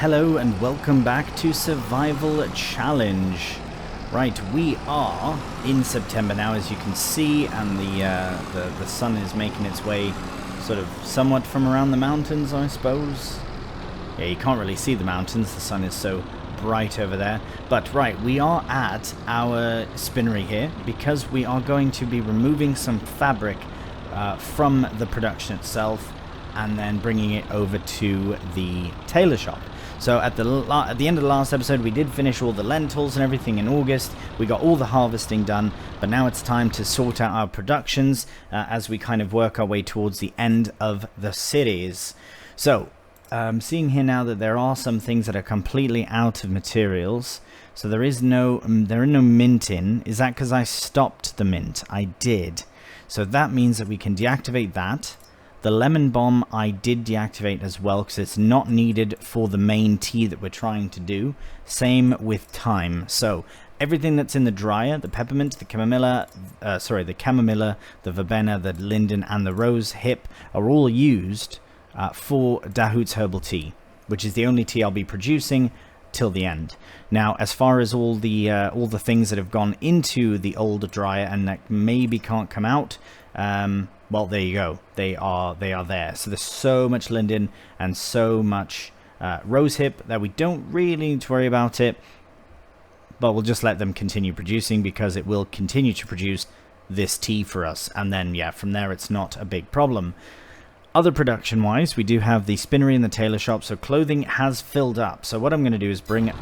Hello and welcome back to Survival Challenge. Right, we are in September now, as you can see, and the sun is making its way sort of somewhat from around the mountains, I suppose. Yeah, you can't really see the mountains, the sun is so bright over there. But right, we are at our spinnery here because we are going to be removing some fabric from the production itself and then bringing it over to the tailor shop. So at the end of the last episode, we did finish all the lentils and everything in August. We got all the harvesting done, but now it's time to sort out our productions as we kind of work our way towards the end of the cities. So, seeing here now that there are some things that are completely out of materials. So there is no mint in. Is that because I stopped the mint? I did. So that means that we can deactivate that. The lemon bomb I did deactivate as well because it's not needed for the main tea that we're trying to do. Same with thyme. So everything that's in the dryer, the peppermint, the chamomilla, the verbena, the linden, and the rose hip are all used for Dahoot's herbal tea, which is the only tea I'll be producing till the end. Now, as far as all the things that have gone into the old dryer and that maybe can't come out, well, there you go. They are there. So there's so much linden and so much rosehip that we don't really need to worry about it. But we'll just let them continue producing because it will continue to produce this tea for us. And then, yeah, from there it's not a big problem. Other production-wise, we do have the spinnery and the tailor shop. So clothing has filled up. So what I'm going to do is bring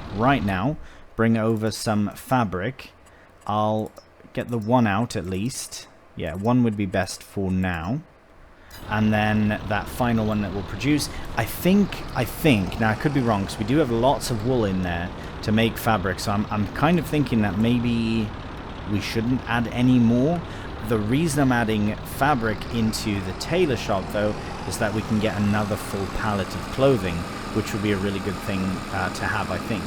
over some fabric. I'll get the one out at least. Yeah, one would be best for now. And then that final one that we'll produce. I think, now I could be wrong, because we do have lots of wool in there to make fabric. So I'm kind of thinking that maybe we shouldn't add any more. The reason I'm adding fabric into the tailor shop, though, is that we can get another full pallet of clothing, which would be a really good thing to have, I think.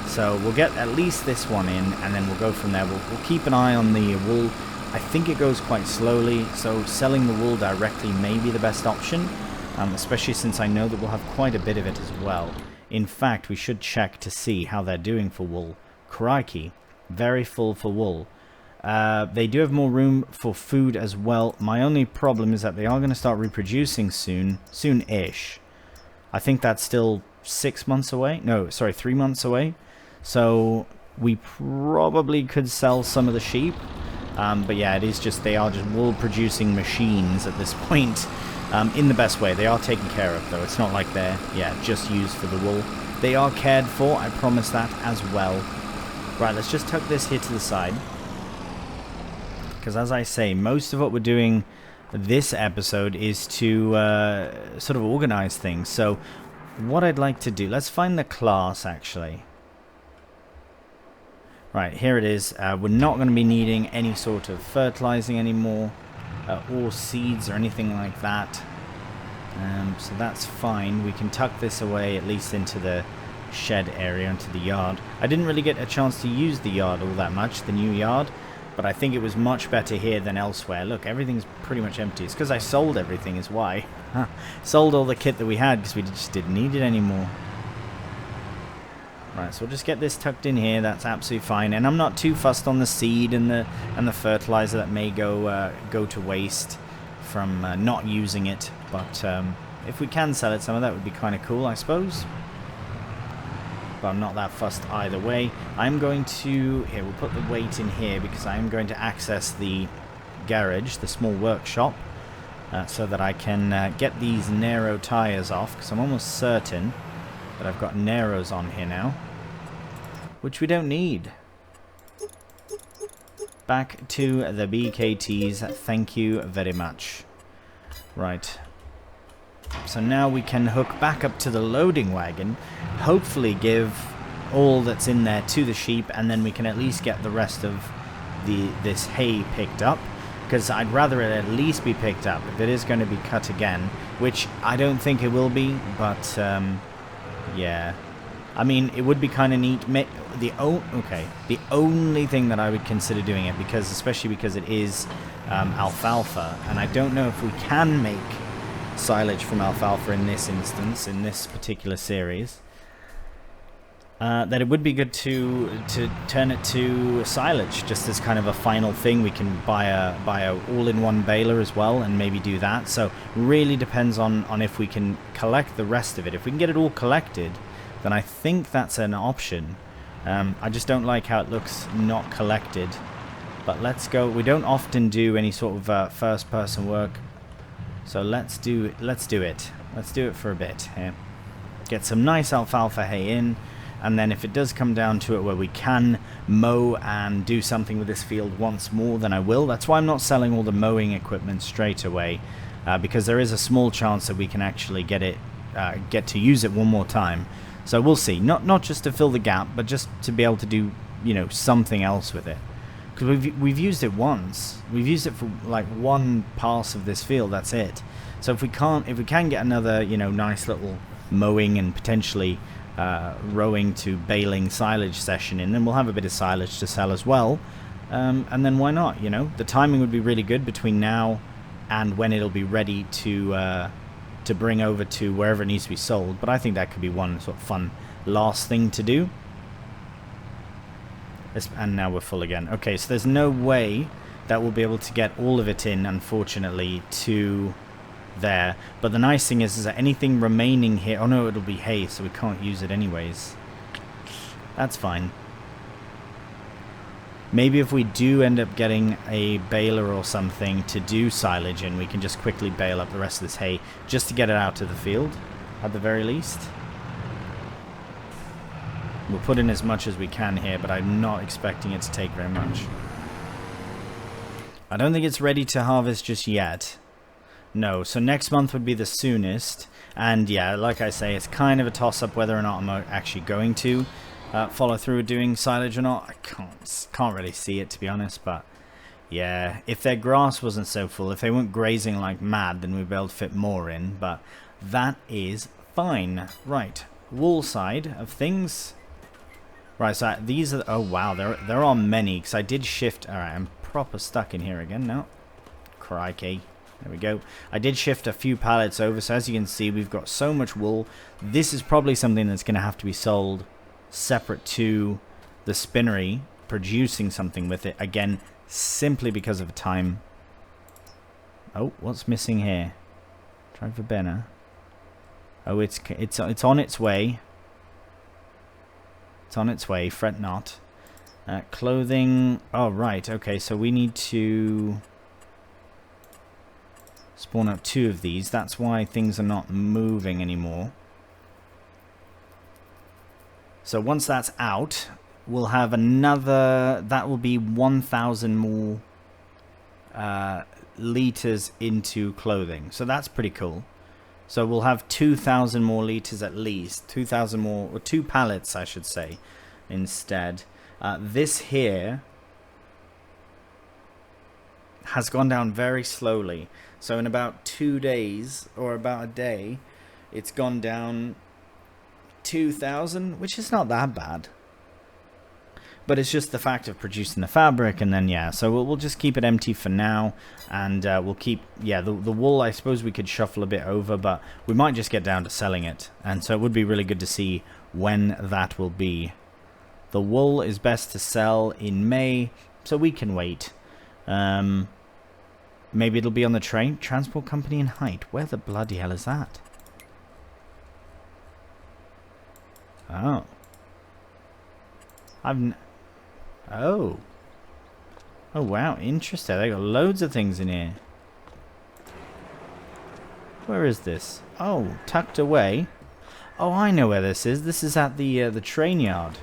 So we'll get at least this one in, and then we'll go from there. We'll keep an eye on the wool. I think it goes quite slowly, so selling the wool directly may be the best option, especially since I know that we'll have quite a bit of it as well. In fact, we should check to see how they're doing for wool. Crikey, very full for wool. They do have more room for food as well. My only problem is that they are going to start reproducing soon-ish. I think that's still 6 months away. No, sorry, 3 months away. So we probably could sell some of the sheep. But yeah, they are just wool producing machines at this point, in the best way. They are taken care of, though. It's not like they're, just used for the wool. They are cared for, I promise that as well. Right, let's just tuck this here to the side. Because as I say, most of what we're doing this episode is to sort of organize things. So what I'd like to do, let's find the class, actually. Right, here it is. We're not going to be needing any sort of fertilizing anymore, or seeds or anything like that. So that's fine. We can tuck this away at least into the shed area, into the yard. I didn't really get a chance to use the yard all that much, the new yard, but I think it was much better here than elsewhere. Look, everything's pretty much empty. It's because I sold everything is why. Sold all the kit that we had because we just didn't need it anymore. Right, so we'll just get this tucked in here. That's absolutely fine, and I'm not too fussed on the seed and the fertilizer that may go to waste from not using it. But if we can sell it, some of that would be kind of cool, I suppose. But I'm not that fussed either way. I'm going to we'll put the weight in here because I am going to access the garage, the small workshop, so that I can get these narrow tires off. Because I'm almost certain that I've got narrows on here now. which we don't need. Back to the BKTs. Thank you very much. Right. So now we can hook back up to the loading wagon, hopefully give all that's in there to the sheep, and then we can at least get the rest of this hay picked up, because I'd rather it at least be picked up if it is going to be cut again, which I don't think it will be, but yeah. I mean, it would be kind of neat. The only thing that I would consider doing it, especially because it is alfalfa, and I don't know if we can make silage from alfalfa in this instance, in this particular series, that it would be good to turn it to silage, just as kind of a final thing. We can buy a all-in-one baler as well, and maybe do that. So really depends on if we can collect the rest of it. If we can get it all collected, then I think that's an option. I just don't like how it looks not collected. But let's go. We don't often do any sort of first-person work, so let's do it. Let's do it for a bit here. Get some nice alfalfa hay in, and then if it does come down to it where we can mow and do something with this field once more, then I will. That's why I'm not selling all the mowing equipment straight away, because there is a small chance that we can actually get to use it one more time. So we'll see. Not just to fill the gap, but just to be able to do, you know, something else with it. Because we've used it once. We've used it for like one pass of this field. That's it. So if we can get another, you know, nice little mowing and potentially rowing to baling silage session in, then we'll have a bit of silage to sell as well. And then why not? You know, the timing would be really good between now and when it'll be ready to bring over to wherever it needs to be sold. But I think that could be one sort of fun last thing to do. And now we're full again. Okay, so there's no way that we'll be able to get all of it in, unfortunately, to there. But the nice thing is that anything remaining here... Oh no, it'll be hay, so we can't use it anyways. That's fine. Maybe if we do end up getting a baler or something to do silage in, we can just quickly bale up the rest of this hay just to get it out to the field, at the very least. We'll put in as much as we can here, but I'm not expecting it to take very much. I don't think it's ready to harvest just yet. No, so next month would be the soonest. And yeah, like I say, it's kind of a toss-up whether or not I'm actually going to follow through with doing silage or not. I can't really see it, to be honest, but yeah, if their grass wasn't so full, if they weren't grazing like mad, then we'd be able to fit more in, but that is fine. Right, wool side of things. Right, so these are... Oh wow, there are many, because I did shift... Alright, I'm proper stuck in here again now. Crikey. There we go. I did shift a few pallets over, so as you can see, we've got so much wool. This is probably something that's going to have to be sold separate to the spinnery, producing something with it. Again, simply because of time. Oh, what's missing here? Try for Benna. Oh, it's on its way. It's on its way. Fret not. Clothing. Oh, right. Okay, so we need to spawn up 2 of these. That's why things are not moving anymore. So once that's out, we'll have another... That will be 1,000 more liters into clothing. So that's pretty cool. So we'll have 2,000 more liters at least. 2,000 more... Or 2 pallets, I should say, instead. This here has gone down very slowly. So in about 2 days, or about a day, it's gone down 2,000, which is not that bad. But it's just the fact of producing the fabric, and then, yeah, so we'll just keep it empty for now, and we'll keep, yeah, the wool, I suppose we could shuffle a bit over, but we might just get down to selling it, and so it would be really good to see when that will be. The wool is best to sell in May, so we can wait. Maybe it'll be on the train. Transport company in Height. Where the bloody hell is that? Oh. Oh. Oh, wow. Interesting. They got loads of things in here. Where is this? Oh, tucked away. Oh, I know where this is. This is at the train yard.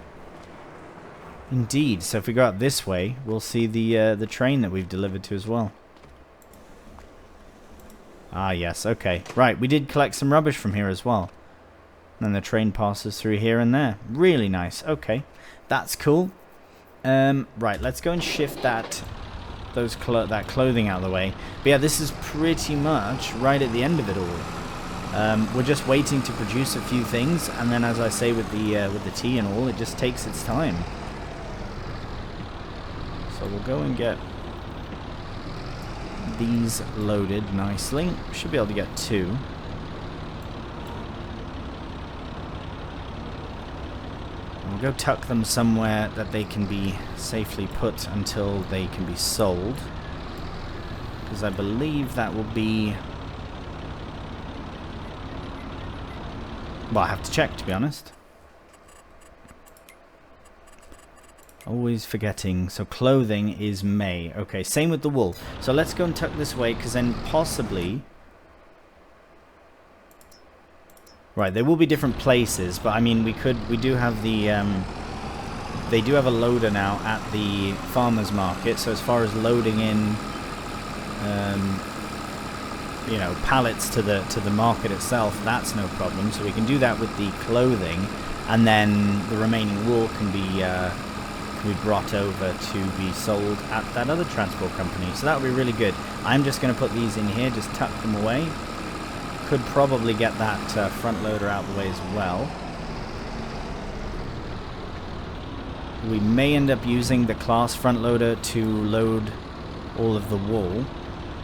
Indeed. So if we go out this way, we'll see the train that we've delivered to as well. Ah, yes. Okay. Right. We did collect some rubbish from here as well. And the train passes through here and there. Really nice. Okay. That's cool. Right. Let's go and shift that clothing out of the way. But yeah, this is pretty much right at the end of it all. We're just waiting to produce a few things, and then, as I say, with the tea and all, it just takes its time. So we'll go and get these loaded nicely. Should be able to get 2. We'll go tuck them somewhere that they can be safely put until they can be sold. Because I believe that will be... Well, I have to check, to be honest. Always forgetting. So clothing is May. Okay, same with the wool. So let's go and tuck this away, because then possibly... Right, there will be different places, but I mean, we do have the, they do have a loader now at the farmer's market, so as far as loading in, you know, pallets to the market itself, that's no problem, so we can do that with the clothing, and then the remaining wool can be brought over to be sold at that other transport company, so that would be really good. I'm just going to put these in here, just tuck them away. Could probably get that front loader out of the way as well. We may end up using the class front loader to load all of the wool.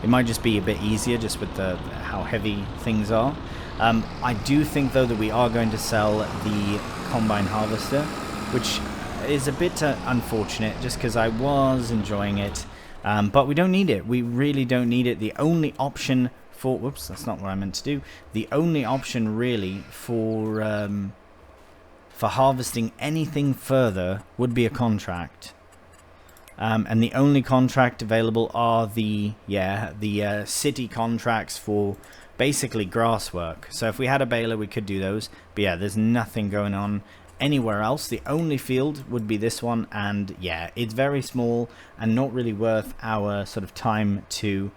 It might just be a bit easier just with how heavy things are. I do think though that we are going to sell the combine harvester, which is a bit unfortunate just because I was enjoying it, but we don't need it. We really don't need it. The only option whoops, that's not what I meant to do. The only option really for harvesting anything further would be a contract, and the only contract available are the city contracts for basically grass work. So if we had a baler, we could do those. But yeah, there's nothing going on anywhere else. The only field would be this one, and yeah, it's very small and not really worth our sort of time to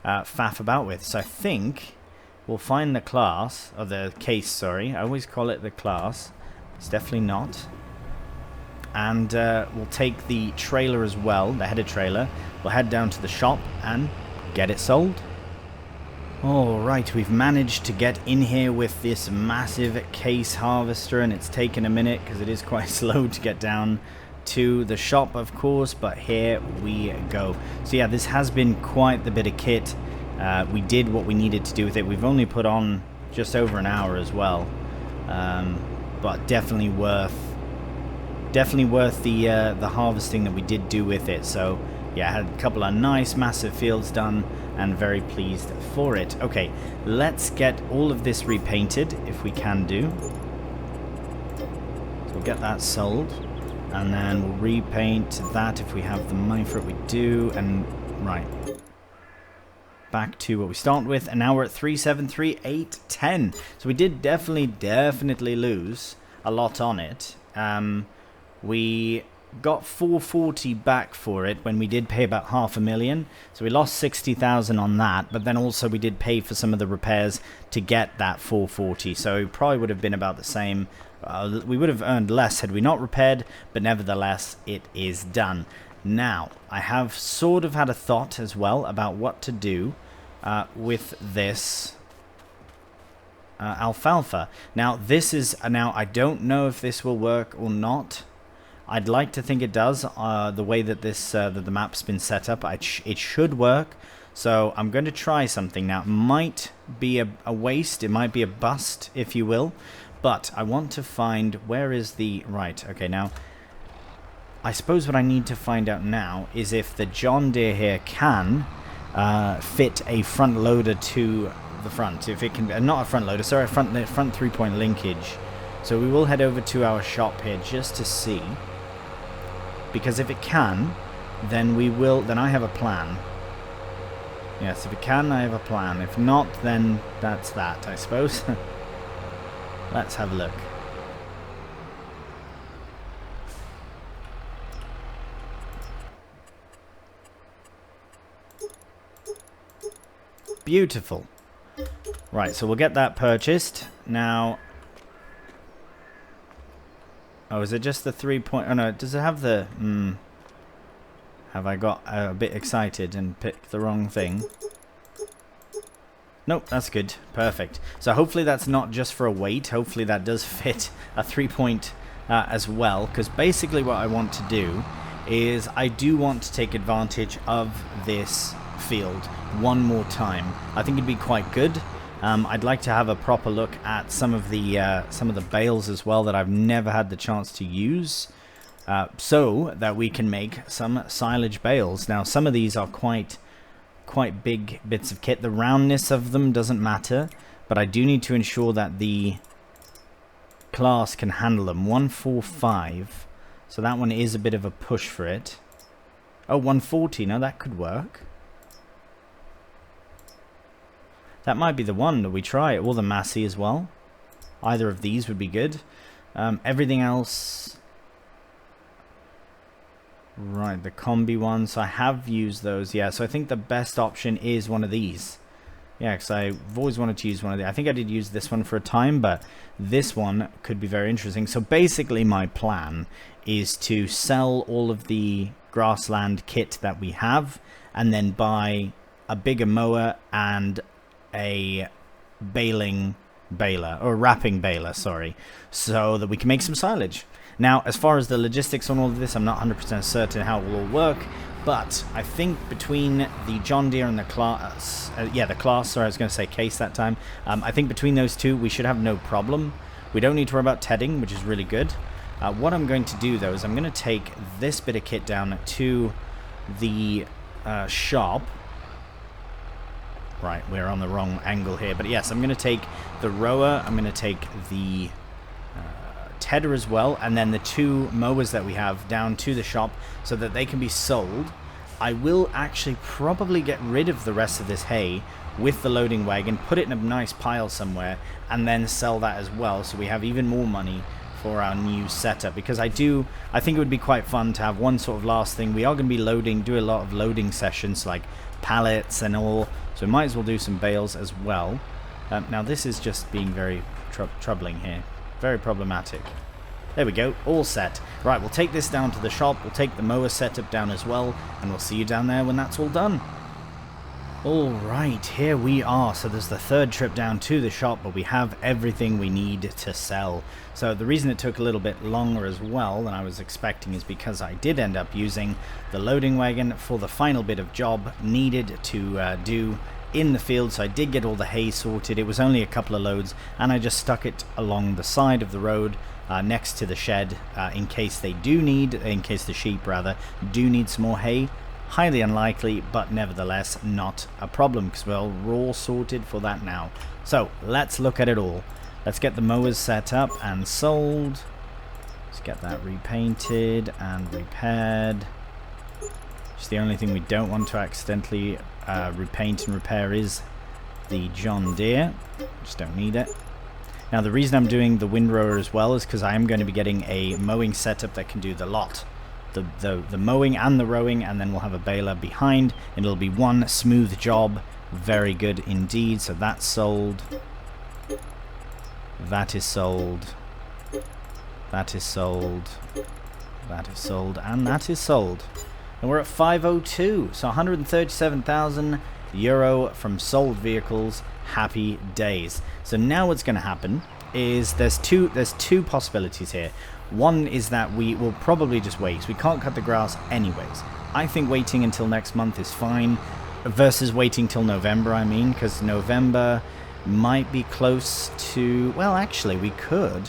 faff about with. So I think we'll find the class, or the case, sorry. I always call it the class. It's definitely not. And we'll take the trailer as well, the header trailer. We'll head down to the shop and get it sold. Alright, we've managed to get in here with this massive case harvester, and it's taken a minute because it is quite slow to get down to the shop, of course, but here we go. So yeah, this has been quite the bit of kit. We did what we needed to do with it. We've only put on just over an hour as well, but definitely worth the harvesting that we did do with it. So yeah, I had a couple of nice massive fields done and very pleased for it. Okay, let's get all of this repainted if we can do. So we'll get that sold. And then we'll repaint that if we have the money for it. We do. And right, back to what we started with, and now we're at 373,810. So we did definitely lose a lot on it. We got 440 back for it when we did pay about 500,000. So we lost 60,000 on that, but then also we did pay for some of the repairs to get that 440. So it probably would have been about the same. We would have earned less had we not repaired, but nevertheless, it is done. Now, I have sort of had a thought as well about what to do with this alfalfa. Now, this is... Now, I don't know if this will work or not. I'd like to think it does. The way that this that the map's been set up, it should work. So I'm going to try something now. It might be a waste. It might be a bust, if you will. But I want to find... Where is the... Right, okay, now... I suppose what I need to find out now is if the John Deere here can fit a front loader to the front. If it can... not a front loader, sorry, a front 3-point linkage. So we will head over to our shop here just to see. Because if it can, then we will... Then I have a plan. Yes, if it can, I have a plan. If not, then that's that, I suppose. Let's have a look. Beautiful. Right, so we'll get that purchased. Now... Oh, is it just the 3 point... Oh, no, does it have the... Have I got a bit excited and picked the wrong thing? Nope, that's good. Perfect. So hopefully that's not just for a weight. Hopefully that does fit a 3-point as well. Because basically what I want to do is I do want to take advantage of this field one more time. I think it'd be quite good. I'd like to have a proper look at some of the bales as well that I've never had the chance to use. So that we can make some silage bales. Now some of these are quite big bits of kit. The roundness of them doesn't matter, but I do need to ensure that the class can handle them. 145, so that one is a bit of a push for it. Oh, 140, no, that could work. That might be the one that we try, or the Massey as well. Either of these would be good. Everything else... Right, the combi ones, I have used those, yeah, so I think the best option is one of these. Yeah, because I've always wanted to use one of these. I think I did use this one for a time, but this one could be very interesting. So basically my plan is to sell all of the grassland kit that we have, and then buy a bigger mower and a baling baler, or wrapping baler, sorry, so that we can make some silage. Now, as far as the logistics on all of this, I'm not 100% certain how it will all work, but I think between the John Deere and the class, the class, sorry, I was going to say case that time, I think between those two, we should have no problem. We don't need to worry about tedding, which is really good. What I'm going to do, though, is I'm going to take this bit of kit down to the shop. Right, we're on the wrong angle here, but yes, I'm going to take the rower, I'm going to take the... tedder as well, and then the 2 mowers that we have down to the shop so that they can be sold. I will actually probably get rid of the rest of this hay with the loading wagon, put it in a nice pile somewhere, and then sell that as well, so we have even more money for our new setup. Because I think it would be quite fun to have one sort of last thing. We are going to be do a lot of loading sessions, like pallets and all, so we might as well do some bales as well. Now this is just being very troubling here. Very problematic. There we go, all set. Right, we'll take this down to the shop, we'll take the mower setup down as well, and we'll see you down there when that's all done. Alright, here we are. So there's the 3rd trip down to the shop, but we have everything we need to sell. So the reason it took a little bit longer as well than I was expecting is because I did end up using the loading wagon for the final bit of job needed to do in the field. So I did get all the hay sorted. It was only a couple of loads, and I just stuck it along the side of the road next to the shed in case the sheep rather do need some more hay. Highly unlikely, but nevertheless not a problem, because we're all sorted for that now. So let's look at it all. Let's get the mowers set up and sold. Let's get that repainted and repaired. Just the only thing we don't want to accidentally repaint and repair is the John Deere. Just don't need it. Now the reason I'm doing the windrower as well is because I am going to be getting a mowing setup that can do the lot. The mowing and the rowing, and then we'll have a baler behind, and it'll be one smooth job. Very good indeed. So that's sold. That is sold. That is sold. That is sold. And that is sold. And we're at 502. So 137,000 euro from sold vehicles. Happy days. So now what's going to happen is there's two possibilities here. One is that we will probably just wait. We can't cut the grass anyways. I think waiting until next month is fine, versus waiting till November, I mean, because November might be close to... Well, actually, we could...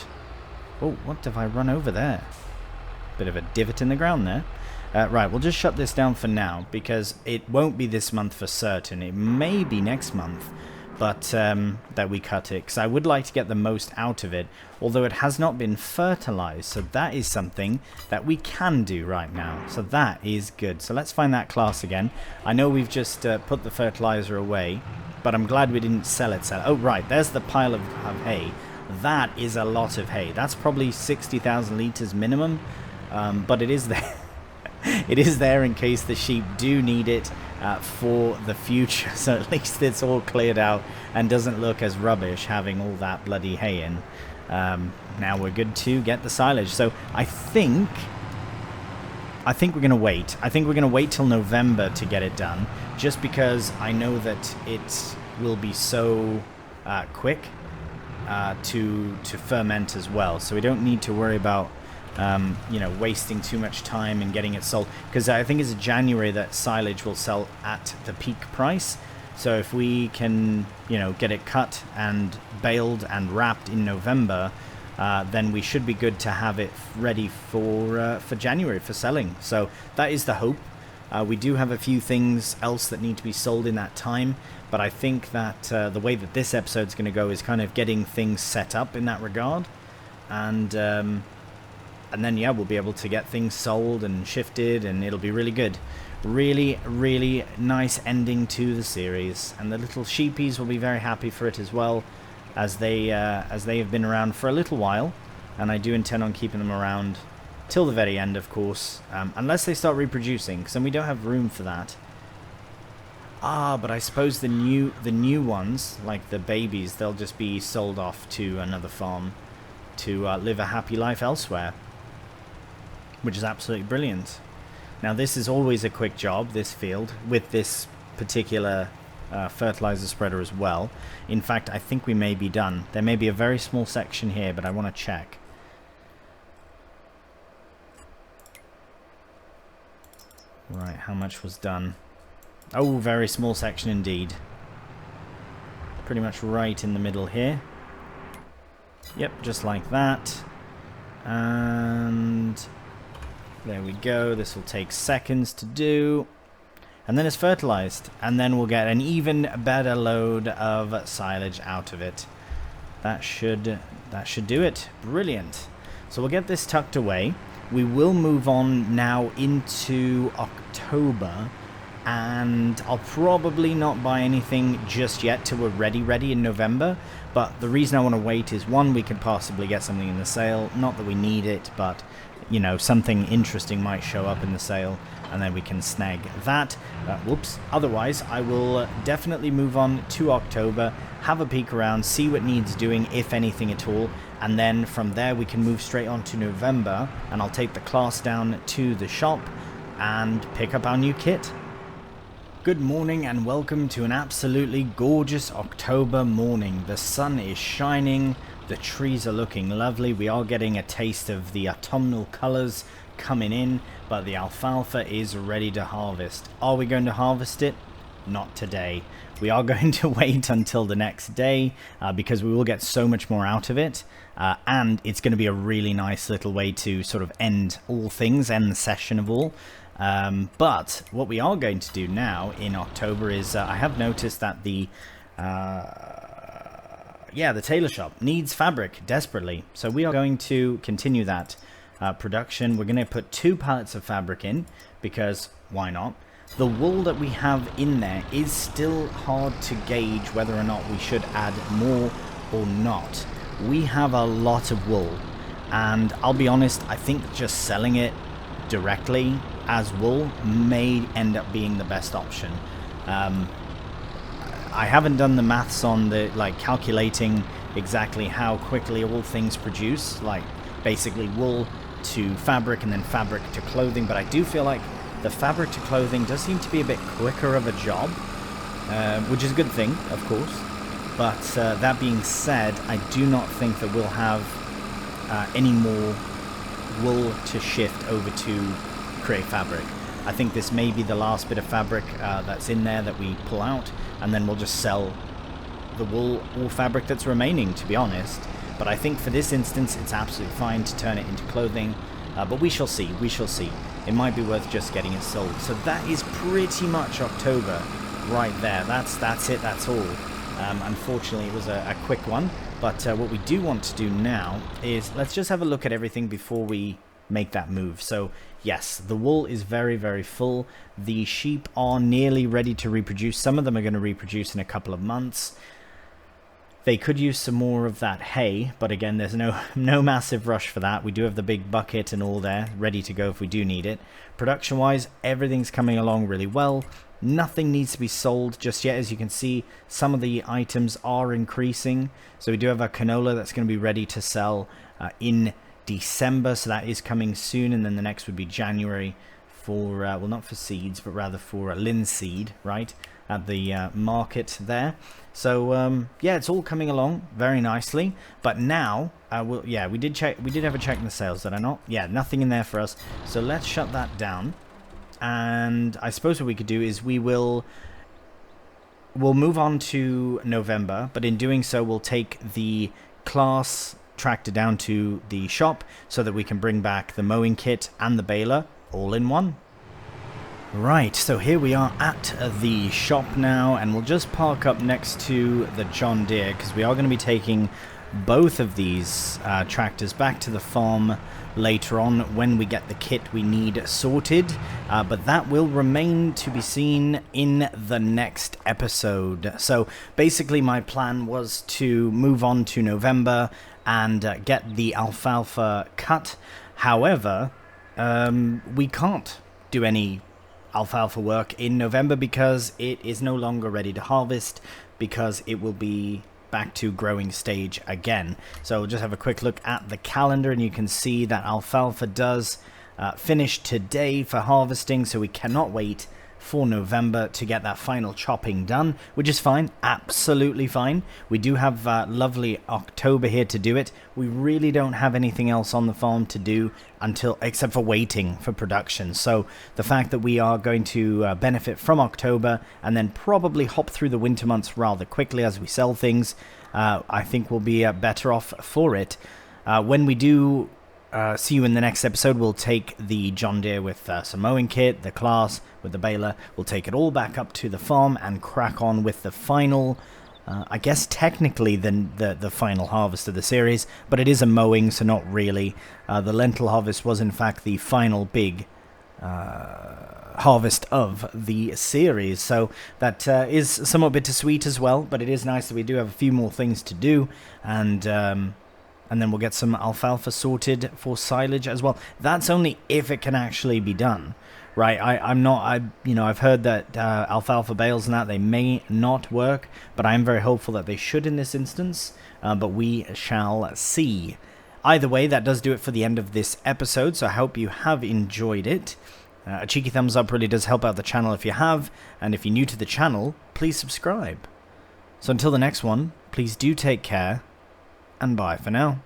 Oh, what have I run over there? Bit of a divot in the ground there. Right, we'll just shut this down for now, because it won't be this month for certain. It may be next month, but that we cut it, because I would like to get the most out of it, although it has not been fertilized, so that is something that we can do right now. So that is good. So let's find that class again. I know we've just put the fertilizer away, but I'm glad we didn't sell it. Oh, right, there's the pile of hay. That is a lot of hay. That's probably 60,000 litres minimum, but it is there. It is there in case the sheep do need it for the future. So at least it's all cleared out and doesn't look as rubbish having all that bloody hay in. Now we're good to get the silage. So I think we're going to wait. I think we're going to wait till November to get it done, just because I know that it will be so quick to ferment as well. So we don't need to worry about you know, wasting too much time and getting it sold, because I think it's January that silage will sell at the peak price. So if we can, you know, get it cut and baled and wrapped in November, then we should be good to have it ready for January for selling. So that is the hope. We do have a few things else that need to be sold in that time, but I think that the way that this episode's going to go is kind of getting things set up in that regard, and then yeah, we'll be able to get things sold and shifted, and it'll be really good. Really, really nice ending to the series, and the little sheepies will be very happy for it as well, as they have been around for a little while, and I do intend on keeping them around till the very end, of course, unless they start reproducing, because then we don't have room for that. But I suppose the new ones, like the babies, they'll just be sold off to another farm to live a happy life elsewhere, which is absolutely brilliant. Now this is always a quick job, this field, with this particular fertilizer spreader as well. In fact, I think we may be done. There may be a very small section here, but I want to check. Right, how much was done? Oh, very small section indeed. Pretty much right in the middle here. Yep, just like that. And there we go. This will take seconds to do. And then it's fertilized. And then we'll get an even better load of silage out of it. That should do it. Brilliant. So we'll get this tucked away. We will move on now into October. And I'll probably not buy anything just yet till we're ready in November. But the reason I want to wait is, one, we could possibly get something in the sale. Not that we need it, but you know, something interesting might show up in the sale, and then we can snag that. Whoops. Otherwise, I will definitely move on to October, have a peek around, see what needs doing, if anything at all, and then from there we can move straight on to November, and I'll take the class down to the shop and pick up our new kit. Good morning and welcome to an absolutely gorgeous October morning. The sun is shining, the trees are looking lovely, we are getting a taste of the autumnal colours coming in, but the alfalfa is ready to harvest. Are we going to harvest it? Not today. We are going to wait until the next day because we will get so much more out of it, and it's going to be a really nice little way to sort of end all things, end the session of all. But what we are going to do now in October is I have noticed that the tailor shop needs fabric desperately, so we are going to continue that production. We're going to put 2 pallets of fabric in because why not? The wool that we have in there is still hard to gauge whether or not we should add more or not. We have a lot of wool, and I'll be honest, I think just selling it directly as wool may end up being the best option. I haven't done the maths on the calculating exactly how quickly all things produce, like basically wool to fabric and then fabric to clothing, but I do feel like the fabric to clothing does seem to be a bit quicker of a job, which is a good thing, of course. But that being said, I do not think that we'll have any more wool to shift over to create fabric. I think this may be the last bit of fabric that's in there that we pull out, and then we'll just sell the wool or fabric that's remaining, to be honest. But I think for this instance it's absolutely fine to turn it into clothing, but we shall see, It might be worth just getting it sold. So that is pretty much October right there. That's it, that's all. Unfortunately it was a quick one, but what we do want to do now is let's just have a look at everything before we make that move. So yes, the wool is very, very full. The sheep are nearly ready to reproduce. Some of them are going to reproduce in a couple of months. They could use some more of that hay, but again, there's no massive rush for that. We do have the big bucket and all there, ready to go if we do need it. Production-wise, everything's coming along really well. Nothing needs to be sold just yet. As you can see, some of the items are increasing. So we do have a canola that's going to be ready to sell in December, so that is coming soon. And then the next would be January for, well, not for seeds, but rather for linseed, right, at the market there. So yeah, it's all coming along very nicely. But now, we did have a check in the sales, did I not? Yeah, nothing in there for us. So let's shut that down. And I suppose what we could do is we'll move on to November, but in doing so, we'll take the class tractor down to the shop so that we can bring back the mowing kit and the baler all in one. Right, so here we are at the shop now, and we'll just park up next to the John Deere because we are going to be taking both of these tractors back to the farm later on when we get the kit we need sorted, but that will remain to be seen in the next episode. So basically my plan was to move on to November and get the alfalfa cut. However, we can't do any alfalfa work in November because it is no longer ready to harvest, because it will be back to growing stage again. So we'll just have a quick look at the calendar, and you can see that alfalfa does finish today for harvesting, so we cannot wait for November to get that final chopping done, which is fine, absolutely fine. We do have lovely October here to do it. We really don't have anything else on the farm to do except for waiting for production. So the fact that we are going to benefit from October and then probably hop through the winter months rather quickly as we sell things, I think we'll be better off for it. When we do see you in the next episode, we'll take the John Deere with some mowing kit, the class with the baler. We'll take it all back up to the farm and crack on with the final, I guess technically the final harvest of the series, but it is a mowing, so not really. The lentil harvest was in fact the final big harvest of the series, so that is somewhat bittersweet as well, but it is nice that we do have a few more things to do, and then we'll get some alfalfa sorted for silage as well. That's only if it can actually be done, right? I've heard that alfalfa bales and that, they may not work, but I'm very hopeful that they should in this instance, but we shall see. Either way, that does do it for the end of this episode, so I hope you have enjoyed it. A cheeky thumbs up really does help out the channel if you have, and if you're new to the channel, please subscribe. So until the next one, please do take care, and bye for now.